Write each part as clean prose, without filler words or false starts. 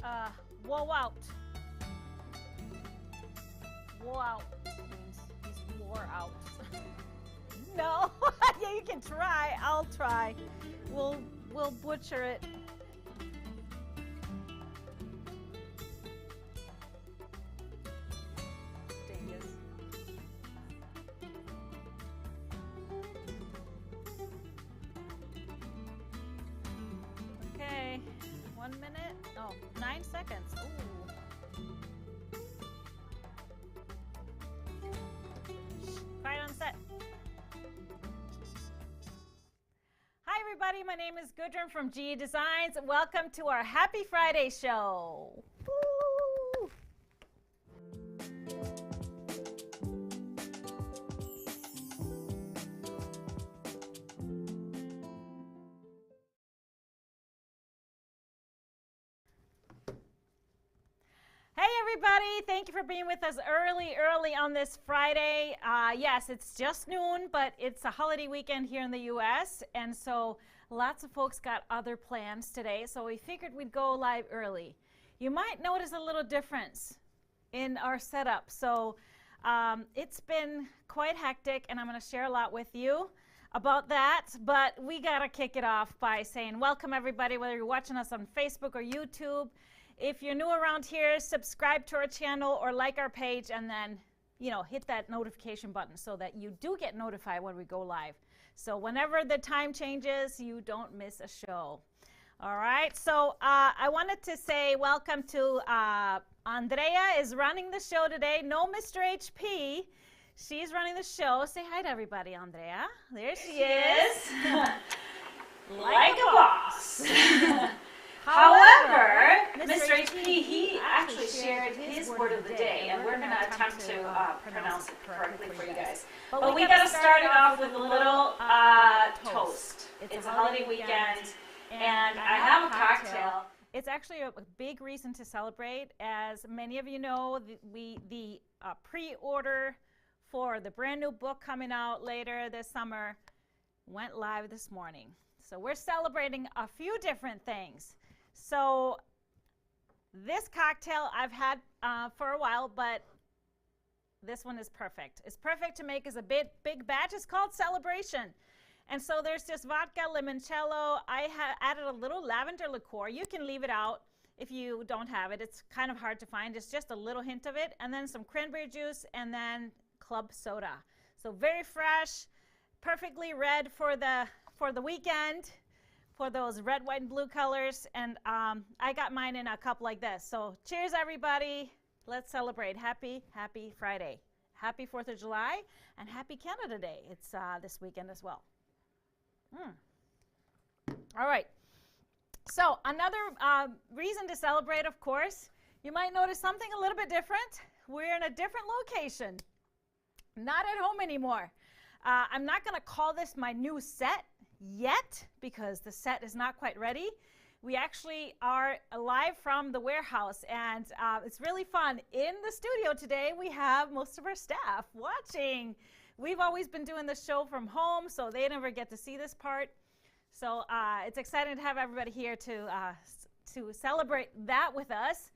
Uh, Woe out. Woe out means he's wore out. No, yeah, you can try. I'll try. We'll butcher it. Dingus. Okay, 1 minute. Oh, 9 seconds. Ooh. Quiet on set. Hi everybody, my name is Gudrun from GE Designs. Welcome to our Happy Friday show. Woo! Hey everybody, thank you for being with us early on this Friday. Yes, it's just noon, but it's a holiday weekend here in the US, and so lots of folks got other plans today, so we figured we'd go live early. You might notice a little difference in our setup. So it's been quite hectic, and I'm going to share a lot with you about that, but we got to kick it off by saying welcome everybody, whether you're watching us on Facebook or YouTube. If you're new around here, subscribe to our channel or like our page, and then, you know, hit that notification button so that you do get notified when we go live. So whenever the time changes, you don't miss a show. All right, so I wanted to say welcome to Andrea is running the show today. No Mr. HP. She's running the show. Say hi to everybody, Andrea. There she is. Like a boss. However, Mr. HP, he actually shared his word of the day, and we're going to attempt to pronounce it correctly for you guys. But we got to start it off with a little toast. It's a holiday weekend, and I have a cocktail. It's actually a big reason to celebrate. As many of you know, the pre-order for the brand new book coming out later this summer went live this morning. So we're celebrating a few different things. So this cocktail I've had for a while, but this one is perfect. It's perfect to make as a big batch. It's called Celebration. And so there's just vodka, limoncello. I added a little lavender liqueur. You can leave it out if you don't have it. It's kind of hard to find. It's just a little hint of it. And then some cranberry juice and then club soda. So very fresh, perfectly red for the weekend, for those red, white, and blue colors. And I got mine in a cup like this. So cheers, everybody. Let's celebrate. Happy Friday. Happy 4th of July, and happy Canada Day. It's this weekend as well. All right. So another reason to celebrate, of course, you might notice something a little bit different. We're in a different location. Not at home anymore. I'm not going to call this my new set yet because the set is not quite ready. We actually are live from the warehouse, and it's really fun. In the studio today, we have most of our staff watching. We've always been doing the show from home, so they never get to see this part. So it's exciting to have everybody here to celebrate that with us.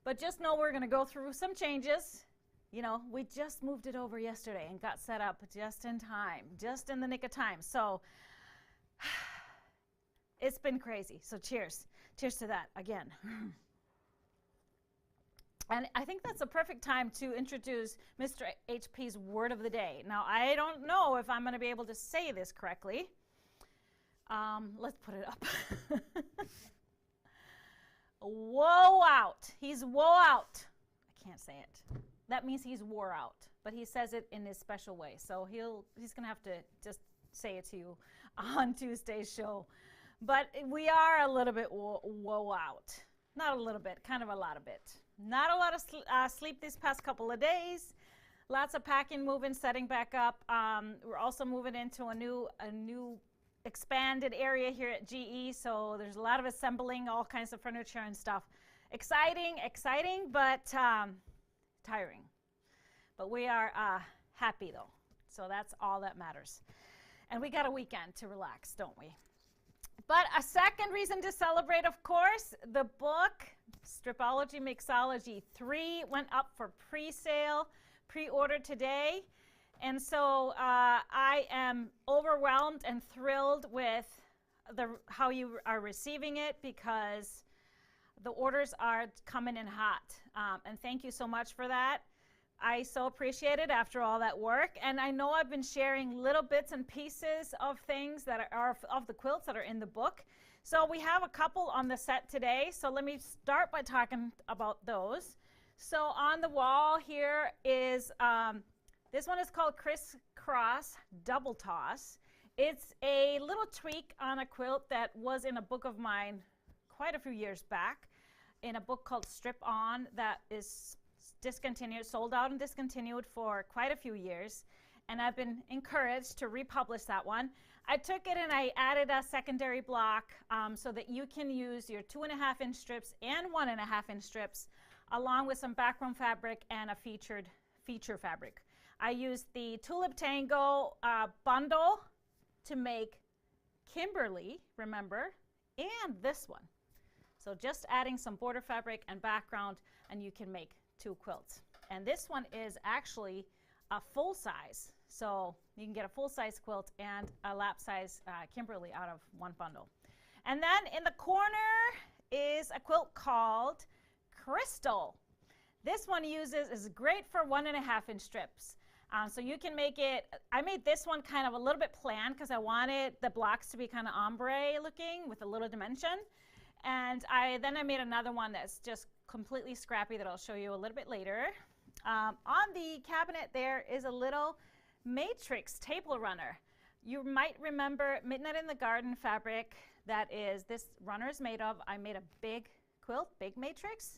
But just know we're going to go through some changes. You know, we just moved it over yesterday and got set up just in time, just in the nick of time. So it's been crazy. So cheers. Cheers to that again. And I think that's a perfect time to introduce Mr. HP's word of the day. Now, I don't know if I'm going to be able to say this correctly. Let's put it up. Woe out. He's woe out. I can't say it. That means he's wore out, but he says it in his special way. So he's going to have to just say it to you on Tuesday's show. But we are a little bit woe out. Not a little bit, kind of a lot of it. Not a lot of sleep these past couple of days. Lots of packing, moving, setting back up. We're also moving into a new expanded area here at GE, so there's a lot of assembling, all kinds of furniture and stuff. Exciting, but tiring. But we are happy though, so that's all that matters. And we got a weekend to relax, don't we? But a second reason to celebrate, of course, the book, Stripology Mixology 3, went up for pre-sale, pre-order today. And so I am overwhelmed and thrilled with how you are receiving it, because the orders are coming in hot. And thank you so much for that. I so appreciate it after all that work. And I know I've been sharing little bits and pieces of things that are of the quilts that are in the book. So we have a couple on the set today. So let me start by talking about those. So on the wall here is, this one is called Crisscross Double Toss. It's a little tweak on a quilt that was in a book of mine quite a few years back, in a book called Strip On that is discontinued, sold out and discontinued for quite a few years, and I've been encouraged to republish that one. I took it and I added a secondary block so that you can use your 2.5-inch strips and 1.5-inch strips, along with some background fabric and a feature fabric. I used the Tulip Tango bundle to make Kimberly, remember, and this one. So just adding some border fabric and background, and you can make 2 quilts. And this one is actually a full size, so you can get a full size quilt and a lap size Kimberly out of one bundle. And then in the corner is a quilt called Crystal. This one is great for 1.5-inch strips. So you can make it, I made this one kind of a little bit planned because I wanted the blocks to be kind of ombre looking with a little dimension. And then I made another one that's just completely scrappy that I'll show you a little bit later. On the cabinet there is a little matrix table runner. You might remember Midnight in the Garden fabric that this runner is made of. I made a big quilt, big matrix,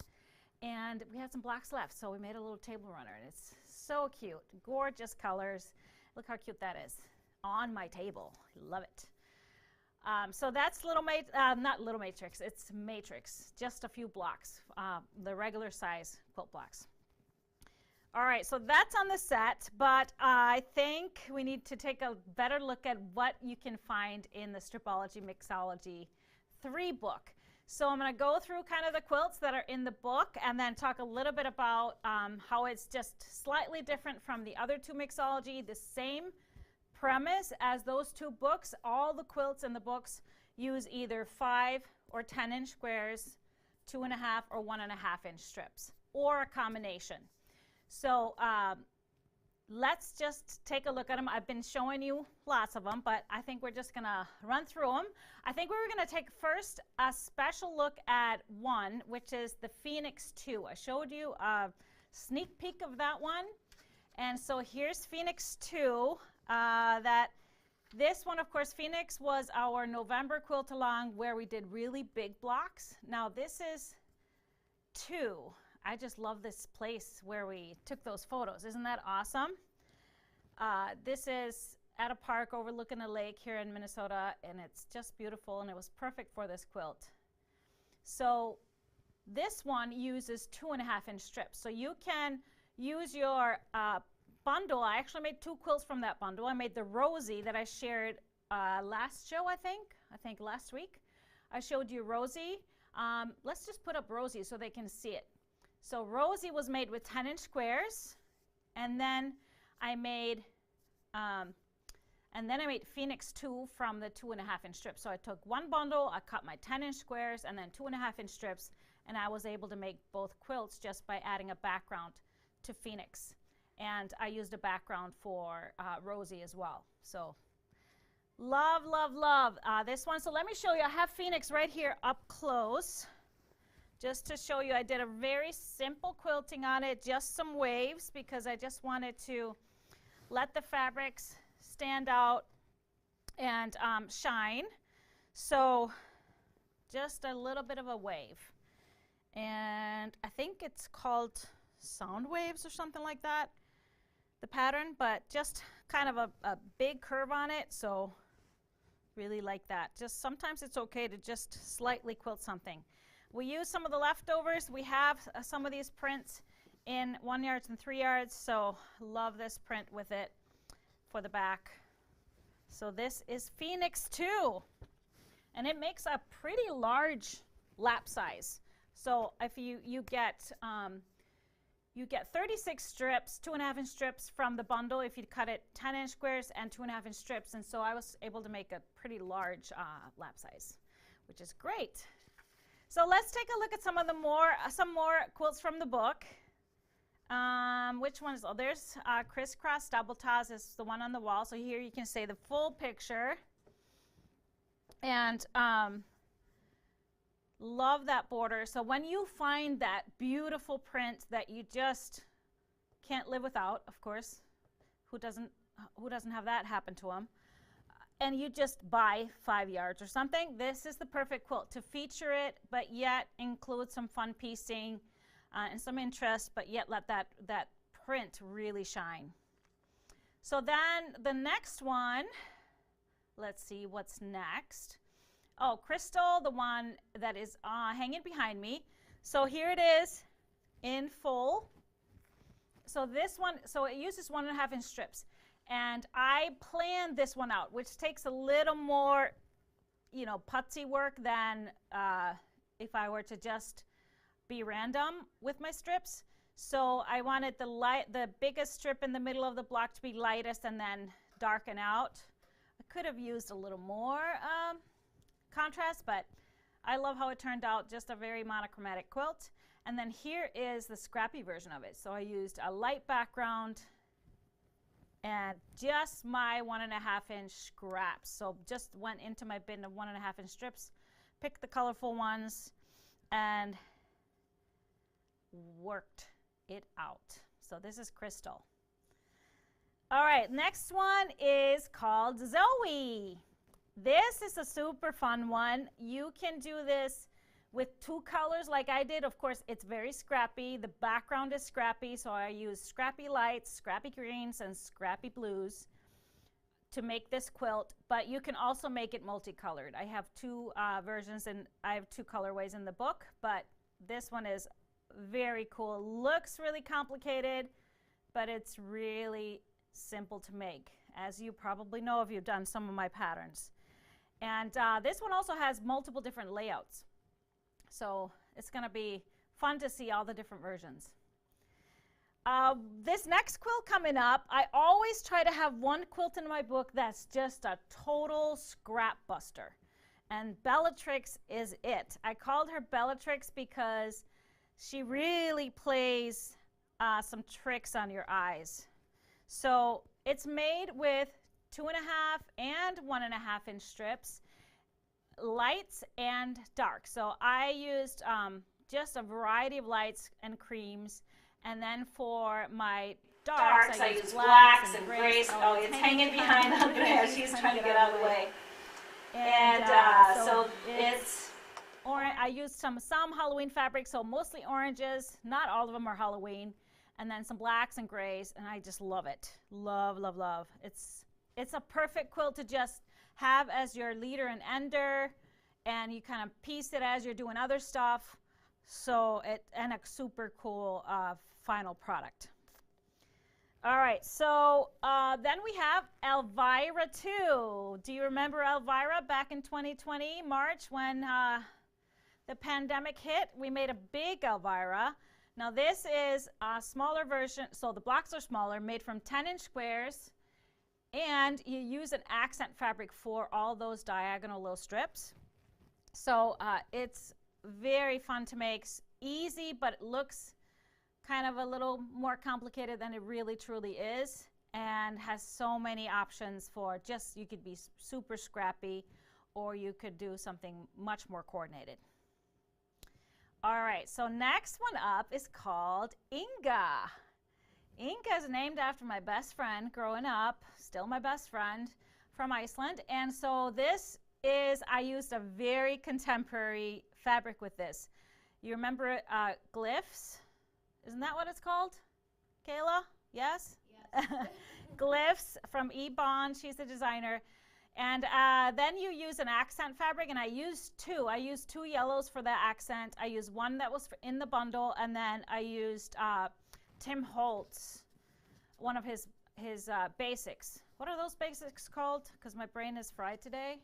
and we had some blocks left, so we made a little table runner, and it's so cute, gorgeous colors. Look how cute that is on my table. Love it. So that's not little matrix, it's matrix, just a few blocks, the regular size quilt blocks. All right, so that's on the set, but I think we need to take a better look at what you can find in the Stripology Mixology 3 book. So I'm going to go through kind of the quilts that are in the book and then talk a little bit about how it's just slightly different from the other 2 mixology, the same premise as those 2 books. All the quilts in the books use either 5 or 10-inch squares, 2.5 or 1.5-inch strips, or a combination. So let's just take a look at them. I've been showing you lots of them, but I think we're just going to run through them. I think we're going to take first a special look at one, which is the Phoenix 2. I showed you a sneak peek of that one. And so here's Phoenix 2. This one, of course, Phoenix was our November quilt along where we did really big blocks. Now this is 2. I just love this place where we took those photos. Isn't that awesome? This is at a park overlooking a lake here in Minnesota, and it's just beautiful, and it was perfect for this quilt. So this one uses 2.5-inch strips. So you can use your bundle. I actually made 2 quilts from that bundle. I made the Rosie that I shared last show, I think last week. I showed you Rosie. Let's just put up Rosie so they can see it. So Rosie was made with 10-inch squares, and then I made Phoenix 2 from the 2.5-inch strips. So I took one bundle, I cut my 10-inch squares, and then 2.5-inch strips, and I was able to make both quilts just by adding a background to Phoenix. And I used a background for Rosie as well. So love, love, love this one. So let me show you. I have Phoenix right here up close. Just to show you, I did a very simple quilting on it, just some waves, because I just wanted to let the fabrics stand out and shine. So just a little bit of a wave. And I think it's called sound waves or something like that, the pattern, but just kind of a big curve on it. So really like that. Just sometimes it's okay to just slightly quilt something. We use some of the leftovers. We have some of these prints in 1 yards and 3 yards, so love this print with it for the back. So this is Phoenix 2. and it makes a pretty large lap size. So if you get 36 strips, 2.5-inch strips from the bundle if you cut it 10-inch squares and 2.5-inch strips, and so I was able to make a pretty large lap size, which is great. So let's take a look at some more quilts from the book. Which one is? Oh, there's crisscross double toss is the one on the wall. So here you can see the full picture, and love that border. So when you find that beautiful print that you just can't live without, of course, who doesn't have that happen to them? And you just buy 5 yards or something, this is the perfect quilt to feature it, but yet include some fun piecing and some interest, but yet let that print really shine. So then the next one, let's see what's next. Oh, Crystal, the one that is hanging behind me. So here it is in full. So this one, so it uses 1.5-inch strips. And I planned this one out, which takes a little more, putsy work than if I were to just be random with my strips. So I wanted the biggest strip in the middle of the block to be lightest and then darken out. I could have used a little more contrast, but I love how it turned out, just a very monochromatic quilt. And then here is the scrappy version of it. So I used a light background and just my 1.5-inch scraps. So just went into my bin of 1.5-inch strips, picked the colorful ones, and worked it out. So this is Crystal. All right, next one is called Zoe. This is a super fun one. You can do this with 2 colors like I did. Of course, it's very scrappy. The background is scrappy, so I use scrappy lights, scrappy greens, and scrappy blues to make this quilt, but you can also make it multicolored. I have 2 versions, and I have 2 colorways in the book, but this one is very cool. Looks really complicated, but it's really simple to make, as you probably know if you've done some of my patterns. And this one also has multiple different layouts. So it's going to be fun to see all the different versions. This next quilt coming up, I always try to have one quilt in my book that's just a total scrap buster. And Bellatrix is it. I called her Bellatrix because she really plays some tricks on your eyes. So it's made with 2.5 and 1.5-inch strips, lights and dark. So I used just a variety of lights and creams, and then for my darks I used blacks and grays. Oh, it's hanging behind Andrea. She's trying to get out of the way. And so it's orange. I used some Halloween fabric, so mostly oranges. Not all of them are Halloween. And then some blacks and grays, and I just love it. Love, love, love. It's a perfect quilt to just have as your leader and ender, and you kind of piece it as you're doing other stuff. So and a super cool final product. All right, so then we have Elvira 2. Do you remember Elvira back in 2020, March, when the pandemic hit? We made a big Elvira. Now this is a smaller version, so the blocks are smaller, made from 10-inch squares, and you use an accent fabric for all those diagonal little strips. So it's very fun to make, easy, but it looks kind of a little more complicated than it really truly is, and has so many options for just, you could be super scrappy, or you could do something much more coordinated. All right, so next one up is called Inga. Inga is named after my best friend growing up, still my best friend from Iceland. And so this is, I used a very contemporary fabric with this. You remember glyphs? Isn't that what it's called? Kayla? Yes? Yes. Glyphs from eBond, she's the designer. And then you use an accent fabric, and I used 2. I used 2 yellows for the accent. I used one that was in the bundle, and then I used Tim Holtz, one of his basics. What are those basics called? Because my brain is fried today.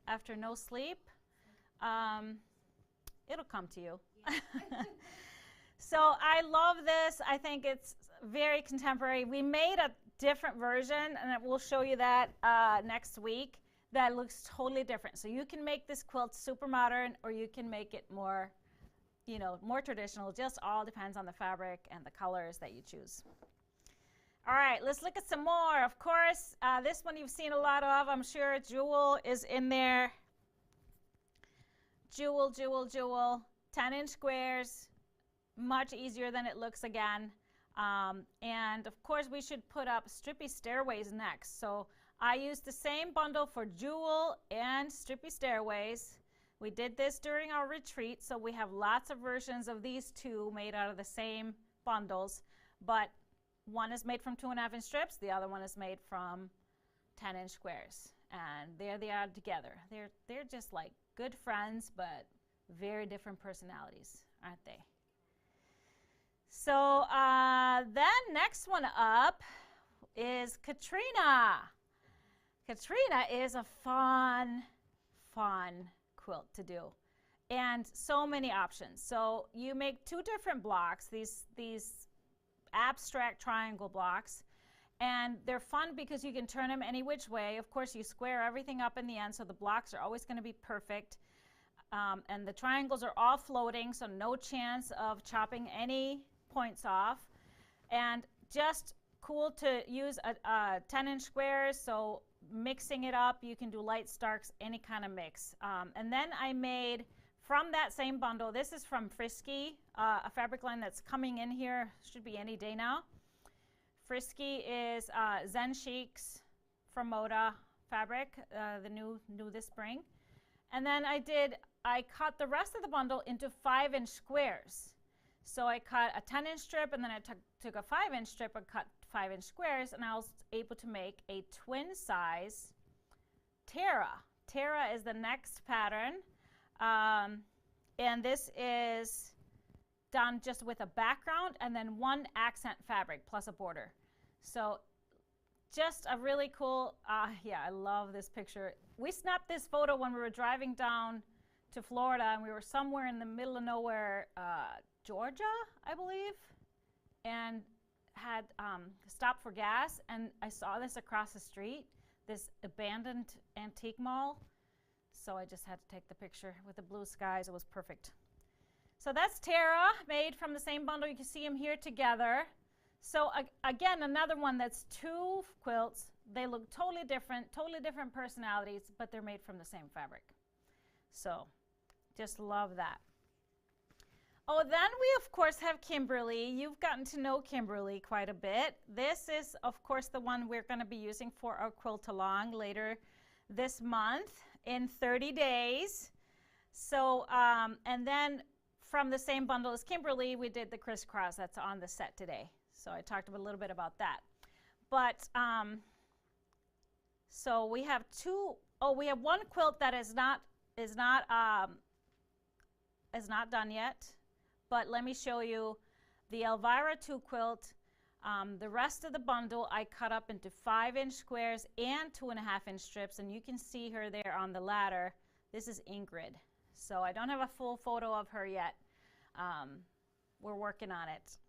after no sleep, it'll come to you. So I love this. I think it's very contemporary. We made a different version, and we'll show you that next week, that looks totally different. So you can make this quilt super modern, or you can make it more, you know, more traditional. Just all depends on the fabric and the colors that you choose. All right, let's look at some more. Of course, this one you've seen a lot of, I'm sure. Jewel is in there. Jewel, jewel, jewel. 10-inch squares, much easier than it looks again. And of course, we should put up Strippy Stairways next. So I used the same bundle for Jewel and Strippy Stairways. We did this during our retreat, so we have lots of versions of these two made out of the same bundles, but one is made from 2.5-inch strips, the other one is made from 10-inch squares, and there they are together. They're just like good friends, but very different personalities, aren't they? So then next one up is Katrina. Katrina is a fun quilt to do, and so many options. So you make two different blocks, these abstract triangle blocks, and they're fun because you can turn them any which way. Of course, you square everything up in the end, so the blocks are always going to be perfect. And the triangles are all floating, so no chance of chopping any points off. And just cool to use a 10-inch squares, so mixing it up, you can do light starks, any kind of mix. And then I made, from that same bundle, this is from Frisky, a fabric line that's coming in here, should be any day now. Frisky is Zen Chics from Moda fabric, the new this spring. And then I cut the rest of the bundle into 5-inch squares. So I cut a 10-inch strip, and then I took a 5-inch strip and cut 5-inch squares, and I was able to make a twin size Tara. Tara is the next pattern, and this is done just with a background and then one accent fabric plus a border. So just a really cool, yeah, I love this picture. We snapped this photo when we were driving down to Florida, and we were somewhere in the middle of nowhere, Georgia, I believe, and had stopped for gas, and I saw this across the street, this abandoned antique mall. So I just had to take the picture with the blue skies. It was perfect. So that's Tara, made from the same bundle. You can see them here together. So again, another one that's two quilts. They look totally different personalities, but they're made from the same fabric. So just love that. Oh, then we of course have Kimberly. You've gotten to know Kimberly quite a bit. This is of course the one we're going to be using for our quilt along later this month in 30 days. So and then from the same bundle as Kimberly, we did the crisscross that's on the set today. So I talked a little bit about that. But so we have we have one quilt that is not done yet. But let me show you the Elvira 2 quilt. The rest of the bundle I cut up into 5-inch squares and 2.5-inch strips, and you can see her there on the ladder. This is Ingrid. So I don't have a full photo of her yet. We're working on it.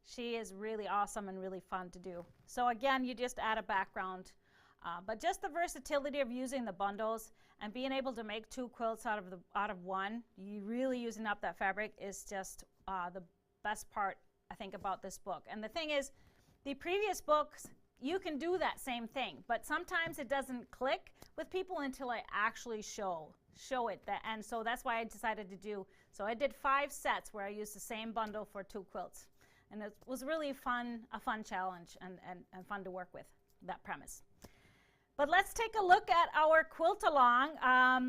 She is really awesome and really fun to do. So again, you just add a background. But just the versatility of using the bundles and being able to make two quilts out of one, you really using up that fabric is just the best part, I think, about this book. And the thing is, the previous books, you can do that same thing, but sometimes it doesn't click with people until I actually show it. And so that's why I decided to do. So I did 5 sets where I used the same bundle for 2 quilts. And it was really a fun challenge and fun to work with, that premise. But let's take a look at our quilt along.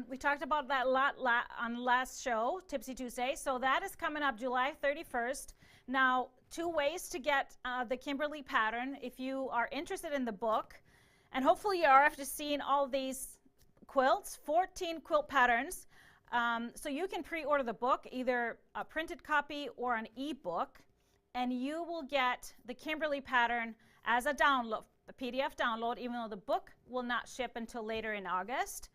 We talked about that a lot on the last show, Tipsy Tuesday. So that is coming up July 31st. Now, 2 ways to get the Kimberly pattern if you are interested in the book. And hopefully you are after seeing all these quilts, 14 quilt patterns. So you can pre-order the book, either a printed copy or an e-book. And you will get the Kimberly pattern as a download, a PDF download, even though the book will not ship until later in August.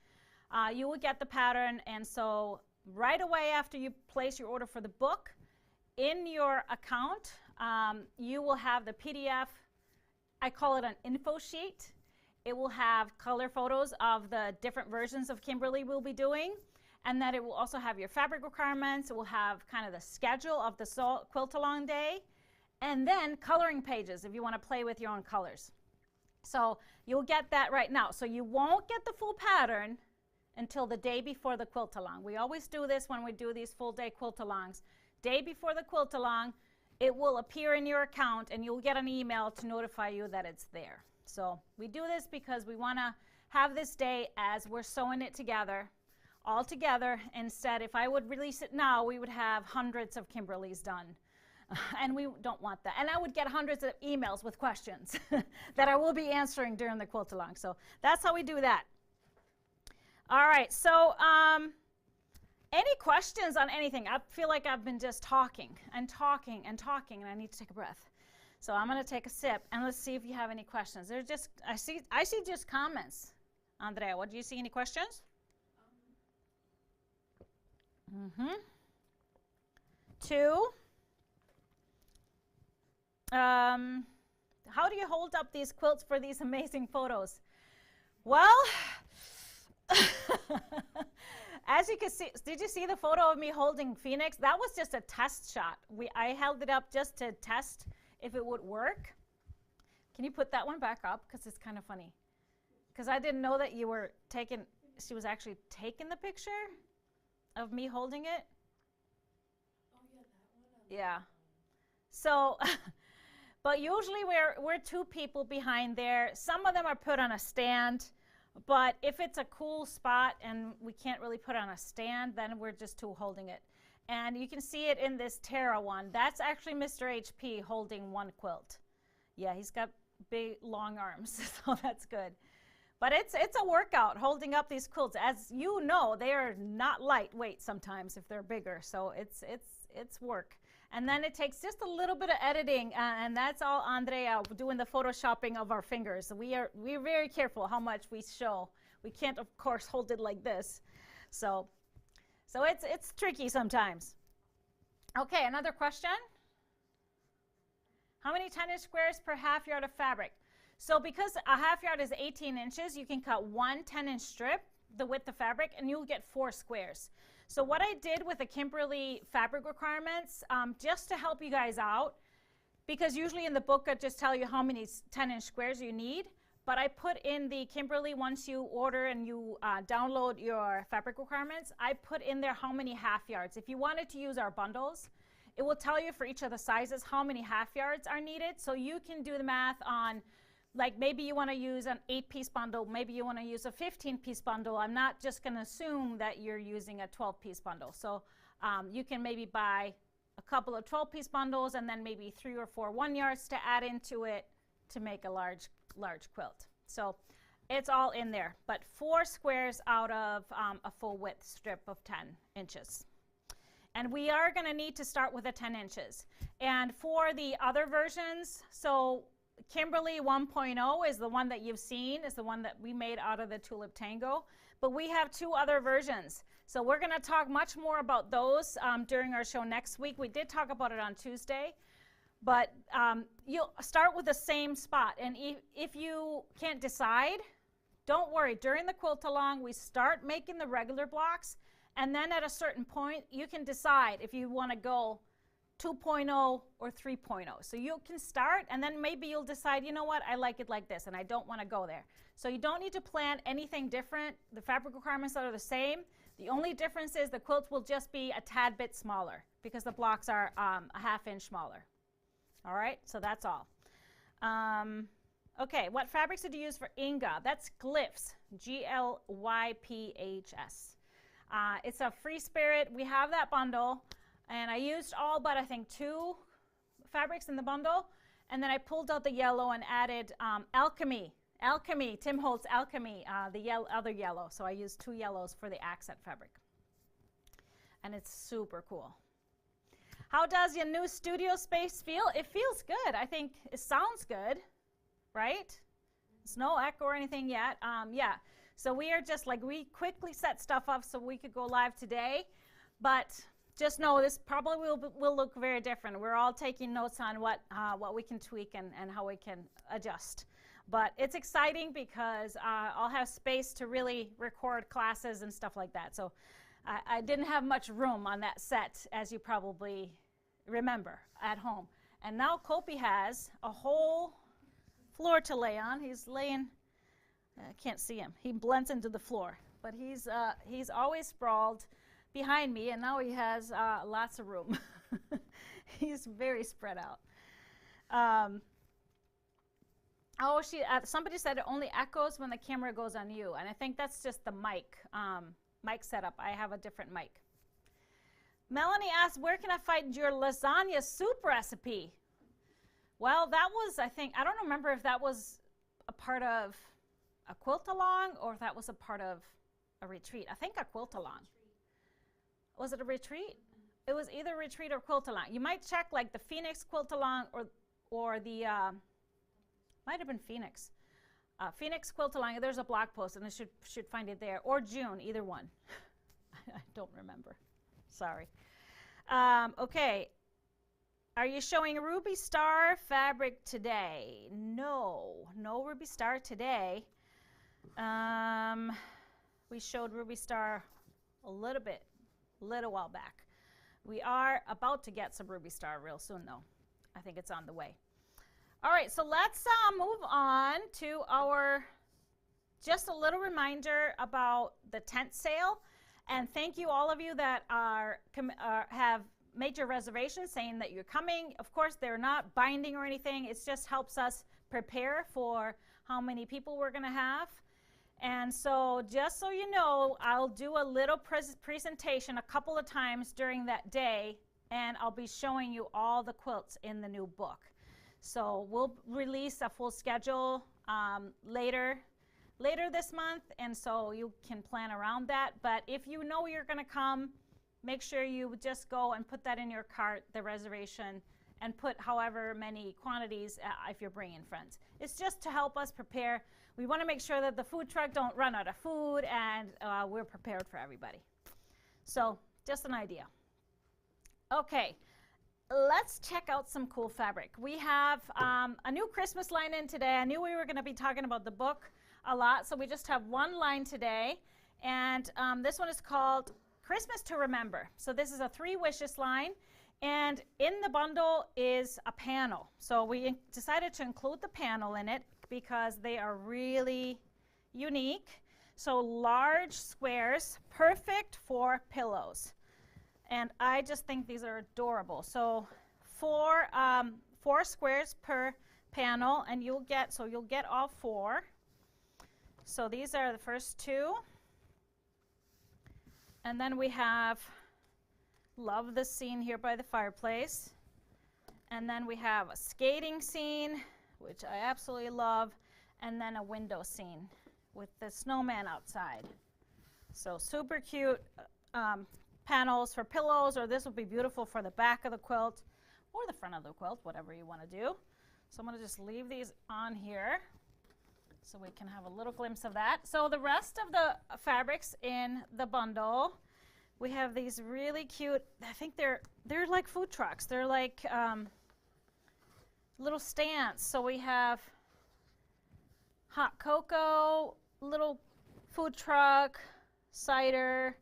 you will get the pattern. And so right away after you place your order for the book, in your account, you will have the PDF. I call it an info sheet. It will have color photos of the different versions of Kimberly we'll be doing, and that it will also have your fabric requirements. It will have kind of the schedule of the quilt along day, and then coloring pages if you want to play with your own colors. So you'll get that right now. So you won't get the full pattern until the day before the quilt along. We always do this when we do these full day quilt alongs. Day before the quilt along, it will appear in your account and you'll get an email to notify you that it's there. So we do this because we want to have this day as we're sewing it together, all together. Instead, if I would release it now, we would have hundreds of Kimberlys done. And we don't want that. And I would get hundreds of emails with questions that I will be answering during the quilt along. So that's how we do that. All right, so any questions on anything? I feel like I've been just talking and talking and talking, and I need to take a breath. So I'm going to take a sip, and let's see if you have any questions. There's just I see just comments. Andrea, what do you see? Any questions? Two. How do you hold up these quilts for these amazing photos? Well, as you can see, did you see the photo of me holding Phoenix? That was just a test shot. I held it up just to test if it would work. Can you put that one back up? Because it's kind of funny. Because I didn't know that you were taking, she was actually taking the picture of me holding it. Oh, yeah, that one. Yeah. So, but usually we're two people behind there. Some of them are put on a stand. But if it's a cool spot and we can't really put it on a stand, then we're just two holding it. And you can see it in this Tara one. That's actually Mr. HP holding one quilt. Yeah, he's got big, long arms, so that's good. But it's a workout holding up these quilts. As you know, they are not lightweight sometimes if they're bigger, so it's work. And then it takes just a little bit of editing, and that's all Andrea doing the photoshopping of our fingers. We're very careful how much we show. We can't, of course, hold it like this. So it's tricky sometimes. Okay, another question. How many 10-inch squares per half yard of fabric? So because a half yard is 18 inches, you can cut one 10-inch strip, the width of fabric, and you'll get 4 squares. So what I did with the Kimberly fabric requirements, just to help you guys out, because usually in the book I just tell you how many 10-inch squares you need, but I put in the Kimberly, once you order and you download your fabric requirements, I put in there how many half yards. If you wanted to use our bundles, it will tell you for each of the sizes how many half yards are needed, so you can do the math on, like maybe you want to use an 8-piece bundle, maybe you want to use a 15-piece bundle. I'm not just going to assume that you're using a 12-piece bundle. So you can maybe buy a couple of 12-piece bundles and then maybe 3 or 4 1-yards to add into it to make a large quilt. So it's all in there, but 4 squares out of a full width strip of 10 inches. And we are going to need to start with a 10 inches. And for the other versions, so Kimberly 1.0 is the one that you've seen, is the one that we made out of the Tulip Tango, but we have 2 other versions. So we're going to talk much more about those during our show next week. We did talk about it on Tuesday, but you'll start with the same spot. And if you can't decide, don't worry. During the quilt along, we start making the regular blocks, and then at a certain point, you can decide if you want to go 2.0 or 3.0. So you can start, and then maybe you'll decide, you know what, I like it like this, and I don't want to go there. So you don't need to plan anything different. The fabric requirements are the same. The only difference is the quilts will just be a tad bit smaller because the blocks are a ½ inch smaller. All right, so that's all. Okay, what fabrics did you use for Inga? That's Glyphs, Glyphs. It's a free spirit. We have that bundle. And I used all but I think 2 fabrics in the bundle. And then I pulled out the yellow and added Alchemy, Tim Holtz Alchemy, the other yellow. So I used 2 yellows for the accent fabric. And it's super cool. How does your new studio space feel? It feels good. I think it sounds good, right? There's no echo or anything yet. Yeah. So we are just like, we quickly set stuff up so we could go live today, but just know this probably will look very different. We're all taking notes on what we can tweak and how we can adjust. But it's exciting because I'll have space to really record classes and stuff like that. So I didn't have much room on that set, as you probably remember, at home. And now Kopi has a whole floor to lay on. He's laying, I can't see him. He blends into the floor. But he's always sprawled behind me, and now he has lots of room. He's very spread out. Somebody said it only echoes when the camera goes on you, and I think that's just the mic setup. I have a different mic. Melanie asked, where can I find your lasagna soup recipe? Well, that was, I don't remember if that was a part of a quilt along or if that was a part of a retreat. I think a quilt along. Was it a retreat? It was either retreat or quilt along. You might check like the Phoenix quilt along or the, might have been Phoenix. Phoenix quilt along, there's a blog post and it should find it there. Or June, either one. I don't remember. Sorry. Okay. Are you showing Ruby Star fabric today? No Ruby Star today. We showed Ruby Star a little while back. We are about to get some Ruby Star real soon though. I think it's on the way. All right, so let's move on to just a little reminder about the tent sale. And thank you all of you that have made your reservations saying that you're coming. Of course, they're not binding or anything. It just helps us prepare for how many people we're going to have. And so just so you know, I'll do a little presentation a couple of times during that day, and I'll be showing you all the quilts in the new book. So we'll release a full schedule later this month, and so you can plan around that. But if you know you're going to come, make sure you just go and put that in your cart, the reservation, and put however many quantities if you're bringing friends. It's just to help us prepare. We want to make sure that the food truck don't run out of food, and we're prepared for everybody. So just an idea. Okay. Let's check out some cool fabric. We have a new Christmas line in today. I knew we were going to be talking about the book a lot, so we just have one line today. And this one is called Christmas to Remember. So this is a 3 wishes line. And in the bundle is a panel. So we decided to include the panel in it because they are really unique. So large squares, perfect for pillows. And I just think these are adorable. So 4 squares per panel, and you'll get all 4. So these are the first 2. And then we have, love this scene here by the fireplace. And then we have a skating scene, which I absolutely love, and then a window scene with the snowman outside. So super cute. Panels for pillows, or this would be beautiful for the back of the quilt or the front of the quilt, whatever you want to do. So I'm going to just leave these on here so we can have a little glimpse of that. So the rest of the fabrics in the bundle, we have these really cute, I think they're like food trucks. They're like little stands. So we have hot cocoa, little food truck, cider.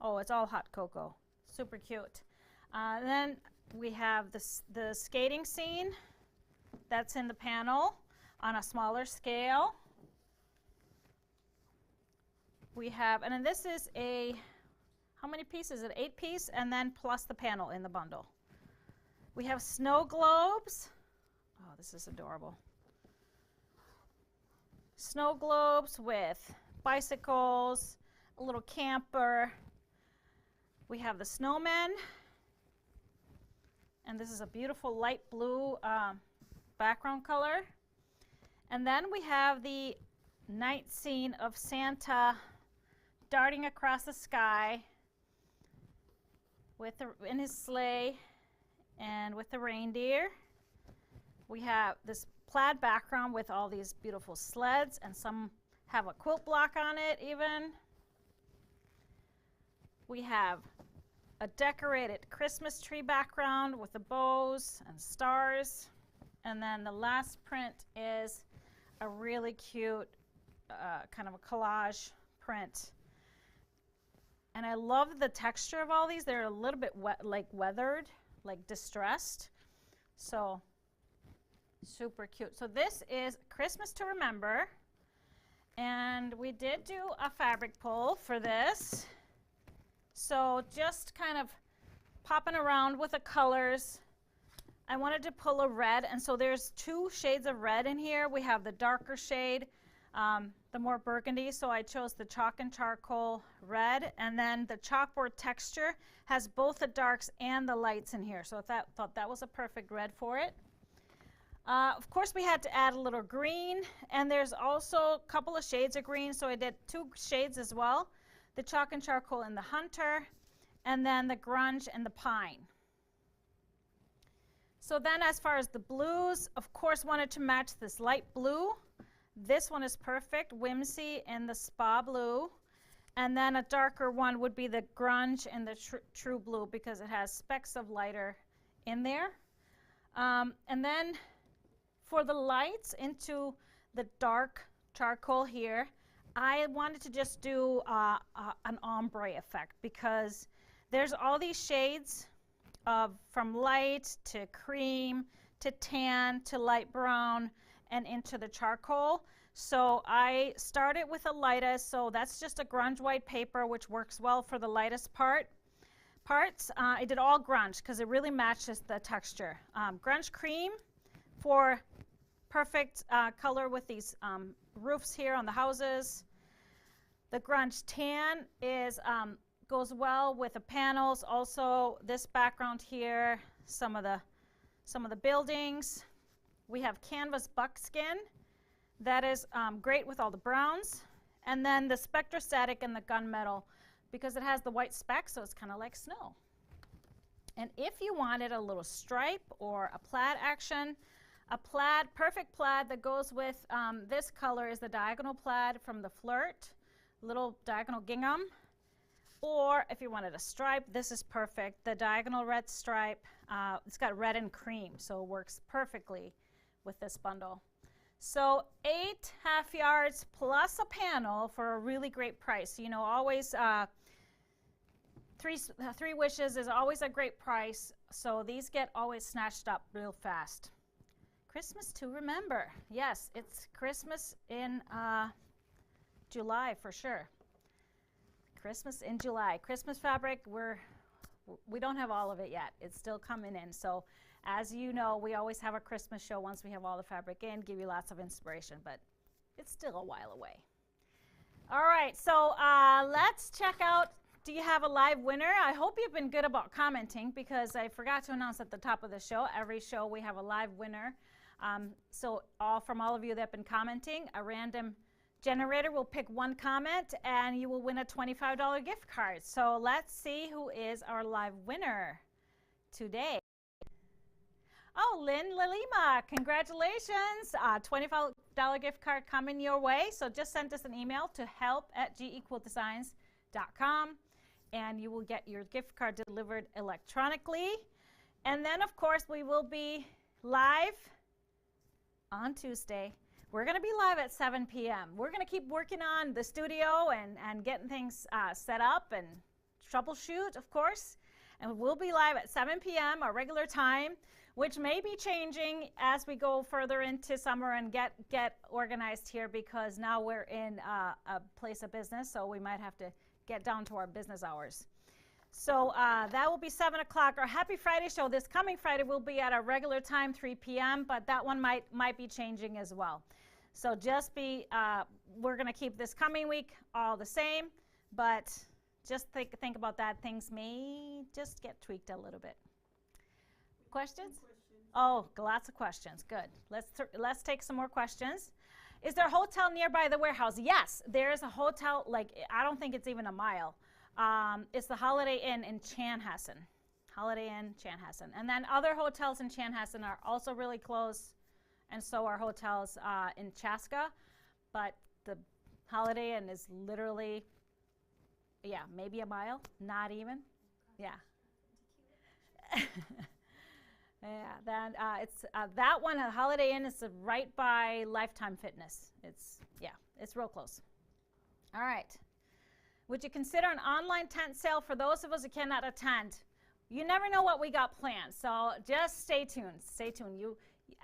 Oh, it's all hot cocoa. Super cute. Then we have the skating scene that's in the panel on a smaller scale. We have, and then this is how many pieces? Is it 8 piece? And then plus the panel in the bundle. We have snow globes. Oh, this is adorable. Snow globes with bicycles, a little camper. We have the snowmen, and this is a beautiful light blue background color. And then we have the night scene of Santa darting across the sky in his sleigh and with the reindeer. We have this plaid background with all these beautiful sleds, and some have a quilt block on it even. We have a decorated Christmas tree background with the bows and stars. And then the last print is a really cute kind of a collage print. And I love the texture of all these. They're a little bit like weathered, like distressed. So super cute. So this is Christmas to Remember. And we did do a fabric pull for this. So just kind of popping around with the colors. I wanted to pull a red, and so there's 2 shades of red in here. We have the darker shade, the more burgundy, so I chose the chalk and charcoal red, and then the chalkboard texture has both the darks and the lights in here, so I thought that was a perfect red for it. Of course, we had to add a little green, and there's also a couple of shades of green, so I did 2 shades as well. The chalk and charcoal and the hunter, and then the grunge and the pine. So then as far as the blues, of course wanted to match this light blue. This one is perfect, Whimsy and the Spa Blue. And then a darker one would be the grunge and the true blue because it has specks of lighter in there. And then for the lights into the dark charcoal here, I wanted to just do an ombre effect because there's all these shades from light to cream to tan to light brown and into the charcoal. So I started with the lightest, so that's just a grunge white paper which works well for the lightest parts. I did all grunge because it really matches the texture. Grunge cream for perfect color with these roofs here on the houses. The grunge tan is goes well with the panels. Also, this background here, some of the buildings. We have canvas buckskin. That is great with all the browns. And then the spectrostatic and the gunmetal because it has the white speck, so it's kind of like snow. And if you wanted a little stripe or a plaid action, a plaid, perfect plaid that goes with this color is the diagonal plaid from the Flirt, little diagonal gingham. Or if you wanted a stripe, this is perfect. The diagonal red stripe, it's got red and cream, so it works perfectly with this bundle. So 8 half yards plus a panel for a really great price. You know, always three wishes is always a great price, so these get always snatched up real fast. Christmas to remember. Yes, it's Christmas in July for sure. Christmas in July. Christmas fabric, we don't have all of it yet. It's still coming in. So as you know, we always have a Christmas show once we have all the fabric in, give you lots of inspiration, but it's still a while away. All right, so let's check out, do you have a live winner? I hope you've been good about commenting because I forgot to announce at the top of the show, every show we have a live winner. So from all of you that have been commenting, a random generator will pick one comment and you will win a $25 gift card. So let's see who is our live winner today. Oh, Lynn Lalima, congratulations. $25 gift card coming your way. So just send us an email to help@gequiltdesigns.com and you will get your gift card delivered electronically. And then, of course, we will be live on Tuesday. We're going to be live at 7 p.m. We're going to keep working on the studio and getting things set up and troubleshoot, of course. And we'll be live at 7 p.m., our regular time, which may be changing as we go further into summer and get organized here because now we're in a place of business, so we might have to get down to our business hours. So that will be 7 o'clock. Our Happy Friday show this coming Friday will be at our regular time, 3 p.m., but that one might be changing as well. So just we're going to keep this coming week all the same, but just think about that. Things may just get tweaked a little bit. Questions? Oh, lots of questions. Good. Let's take some more questions. Is there a hotel nearby the warehouse? Yes, there is a hotel, like I don't think it's even a mile. It's the Holiday Inn in Chanhassen. Holiday Inn, Chanhassen. And then other hotels in Chanhassen are also really close, and so are hotels in Chaska. But Holiday Inn is literally, yeah, maybe a mile, not even. Yeah. Yeah, then it's that one, Holiday Inn, is right by Lifetime Fitness. It's, yeah, it's real close. All right. Would you consider an online tent sale for those of us who cannot attend? You never know what we got planned, so just stay tuned. Stay tuned.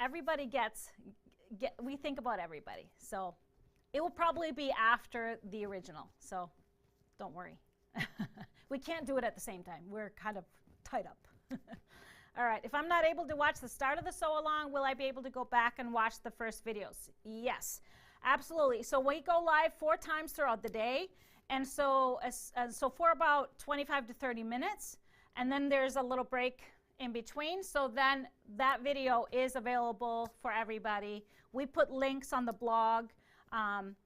Everybody we think about everybody. So it will probably be after the original, so don't worry. We can't do it at the same time. We're kind of tied up. All right, if I'm not able to watch the start of the sew along, will I be able to go back and watch the first videos? Yes, absolutely. So we go live 4 times throughout the day, and so for about 25 to 30 minutes, and then there's a little break in between. So then that video is available for everybody. We put links on the blog,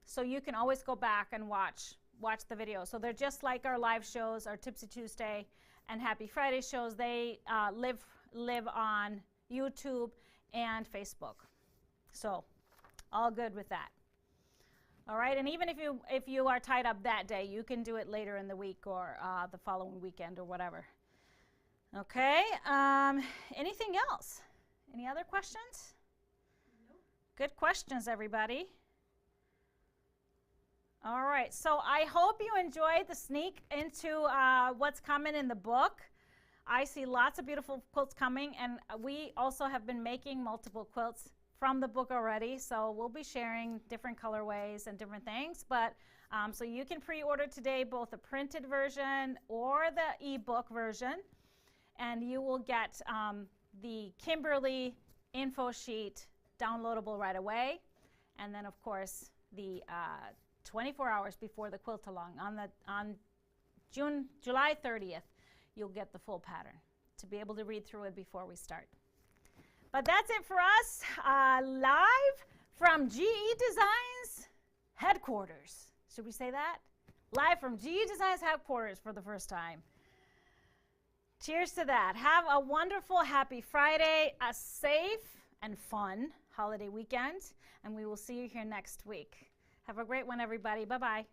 so you can always go back and watch the video. So they're just like our live shows, our Tipsy Tuesday and Happy Friday shows. They live on YouTube and Facebook. So all good with that. All right, and even if you are tied up that day, you can do it later in the week or the following weekend or whatever. Okay, anything else? Any other questions? Nope. Good questions, everybody. All right, so I hope you enjoyed the sneak into what's coming in the book. I see lots of beautiful quilts coming, and we also have been making multiple quilts from the book already, so we'll be sharing different colorways and different things. But so you can pre-order today both the printed version or the ebook version, and you will get the Kimberly info sheet downloadable right away, and then of course the 24 hours before the quilt along on July 30th, you'll get the full pattern to be able to read through it before we start. But that's it for us, live from GE Designs headquarters. Should we say that? Live from GE Designs headquarters for the first time. Cheers to that. Have a wonderful, happy Friday, a safe and fun holiday weekend, and we will see you here next week. Have a great one, everybody. Bye-bye.